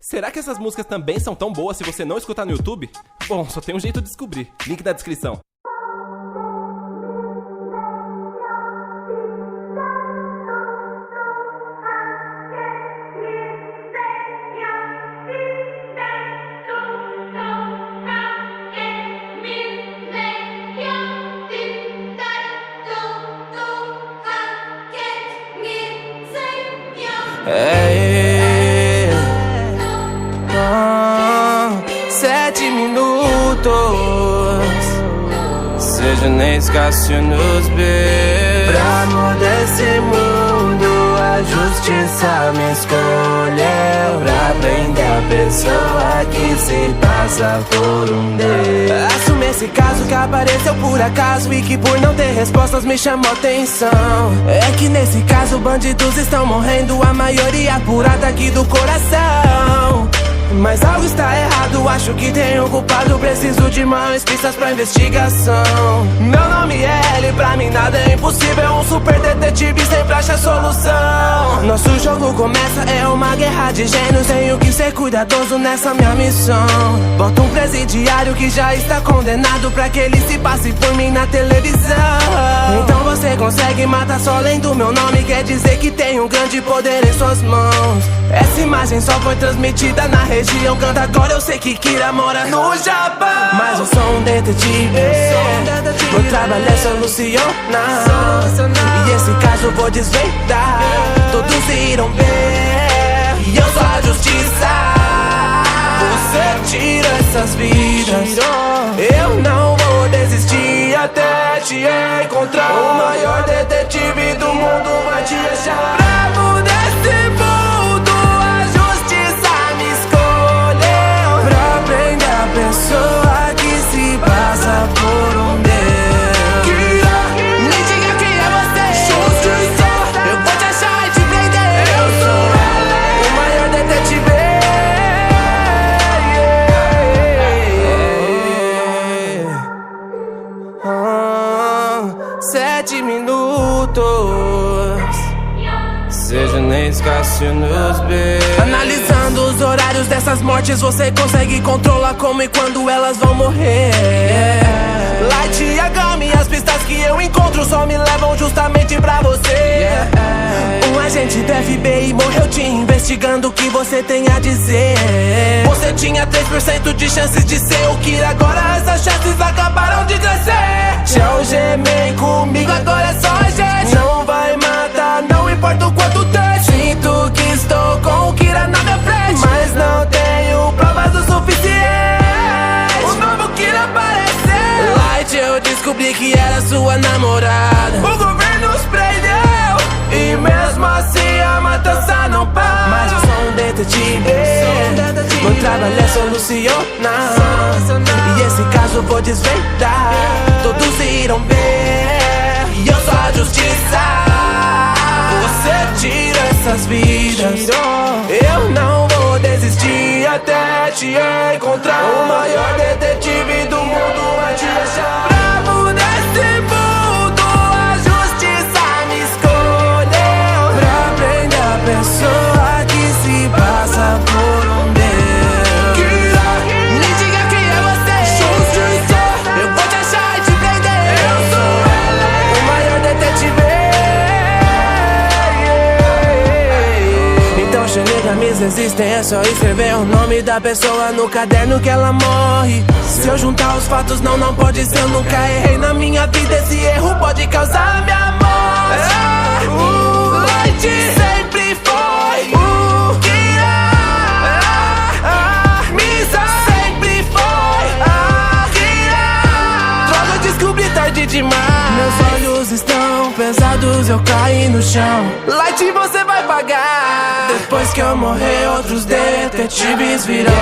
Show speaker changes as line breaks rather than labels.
Será que essas músicas também são tão boas se você não escutar no YouTube? Bom, só tem um jeito de descobrir. Link na descrição.
Ei, 7 minutos, seja nem escasso nos beijos. Pra mudar esse mundo, a justiça me escolheu. Pra prender a pessoa que se passa por um Deus. Assume esse caso que apareceu por acaso e que por não ter respostas me chamou atenção. É que nesse caso bandidos estão morrendo, a maioria apurada aqui do coração. Mas algo está errado, acho que tem um culpado. Preciso de mais pistas pra investigação. Meu nome é L, pra mim nada é impossível. Um super detetive sempre acha solução. Nosso jogo começa, é uma guerra de gênios. Tenho que ser cuidadoso nessa minha missão. Bota um presidiário que já está condenado pra que ele se passe por mim na televisão. Então você consegue matar só lendo meu nome. Quer dizer que tem um grande poder em suas mãos. Essa imagem só foi transmitida na região. Canta agora, eu sei que Kira mora no Japão. Mas eu sou um detetive, meu trabalho é solucionar. E esse caso eu vou desvendar. Todos irão ver, e eu sou a justiça. Você tira essas vidas, eu não vou desistir até te encontrar. O maior detetive do mundo vai te achar. Pra mudar esse mundo, a justiça me escolheu. Pra prender a pessoa que se passa por um Deus. Me diga quem é você. Justiça, eu vou te achar e te prender. Eu sou ela, o maior detetive. 7 minutos, seja nem escasso nos beijos. Analisando os horários dessas mortes, você consegue controlar como e quando elas vão morrer. Light e Agami, as pistas que eu encontro só me levam justamente pra você. Um agente do FBI morreu te investigando, o que você tem a dizer? Você tinha 3% de chances de ser o que agora essas chances acabaram de crescer. Te algemei comigo, agora é só a gente. Não vai matar, não importa o quanto tem. Sinto que estou com o Kira na minha frente, mas não tenho provas o suficiente. O novo Kira apareceu. Light, eu descobri que era sua namorada. O governo nos prendeu e mesmo assim a matança não para. Mas eu sou um detetive, meu trabalho é solucionar. E esse caso eu vou desvendar. Todos irão ver, e eu sou a justiça. Você tira essas vidas, eu não vou desistir até te encontrar. O maior detetive do mundo vai te achar. Pra mudar esse mundo, a justiça me escolheu. Pra prender a pessoa que se passa por um Deus. Me diga quem é você. Justiça, eu vou te achar e te prender. Eu sou ela, o maior detetive. Então shinigamis existem, é só escrever o nome da pessoa no caderno que ela morre. Se eu juntar os fatos, não pode ser. Eu nunca errei na minha vida, esse erro pode causar minha morte. O Light sempre foi o Kira. Misa sempre foi a Kira. Droga, eu descobri tarde demais. Meus olhos estão pesados, eu caí no chão. Light, você vai pagar. Depois que eu morrer, outros detetives virão.